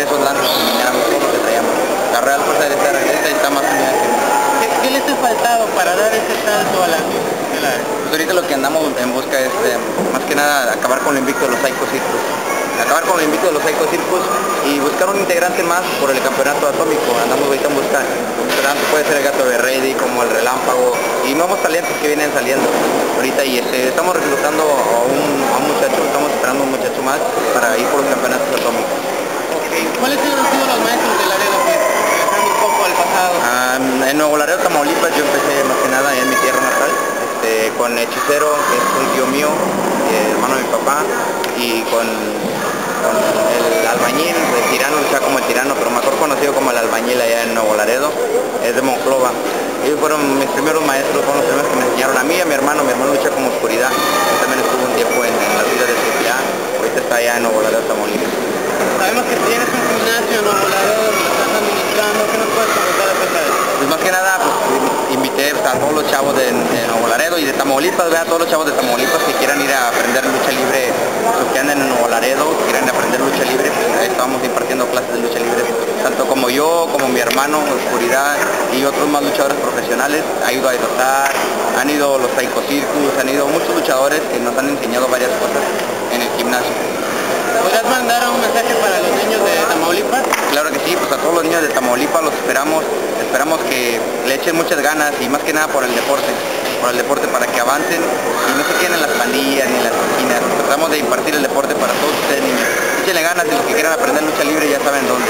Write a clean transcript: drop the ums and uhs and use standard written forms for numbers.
esos lances que éramos todo lo que traíamos. La Real Fuerza del Estado está más unida que nunca. ¿Qué les ha faltado para dar ese salto a la... Pues ahorita lo que andamos en busca es, más que nada, acabar con lo invicto de los Psycho Circus. Acabar con lo invicto de los Psycho Circus y buscar un integrante más por el campeonato atómico. Andamos ahorita en busca, puede ser el Gato de Reddy, como el Relámpago, y nuevos talentos que vienen saliendo ahorita, y estamos reclutando a un muchacho, estamos esperando un muchacho más para ir por los campeonatos atómicos. Okay. ¿Cuáles han sido los maestros de Laredo, regresando un poco al pasado? En Nuevo Laredo, Tamaulipas, yo empecé más que nada en mi tierra natal, con Hechicero, que es un tío mío, hermano de mi papá, y con el albañil, el tirano, luchaba como el tirano, pero mejor conocido como el albañil allá en Nuevo Laredo, es de Monclova. Ellos fueron mis primeros maestros, fueron los primeros que me enseñaron a mí y a mi hermano lucha como oscuridad, él también estuvo un tiempo en las vidas de CPA, ahorita está allá en Nuevo Laredo, Tamaulipas. Sabemos que tienes un gimnasio en Nuevo Laredo, lo estás administrando, ¿qué nos puedes comentar acerca de eso? Pues más que nada, pues invité a todos los chavos de Nuevo Laredo y de Tamaulipas, a todos los chavos de Tamaulipas que quieran ir a aprender lucha libre, los que anden en Nuevo Laredo, que quieran aprender lucha libre, pues ahí estamos impartiendo clases de lucha libre, tanto como yo, como mi hermano, Oscuridad, y otros más luchadores profesionales. Ha ido a Edotar, han ido los Psycho Circus, han ido muchos luchadores que nos han enseñado varias cosas en el gimnasio. ¿Podrías mandar un mensaje para los niños de Tamaulipas? Claro que sí, pues a todos los niños de Tamaulipas los esperamos que le echen muchas ganas y más que nada por el deporte para que avancen y no se queden en las pandillas ni en las esquinas. Tratamos de impartir el deporte para todos ustedes niños. Échenle ganas y los que quieran aprender lucha libre ya saben dónde.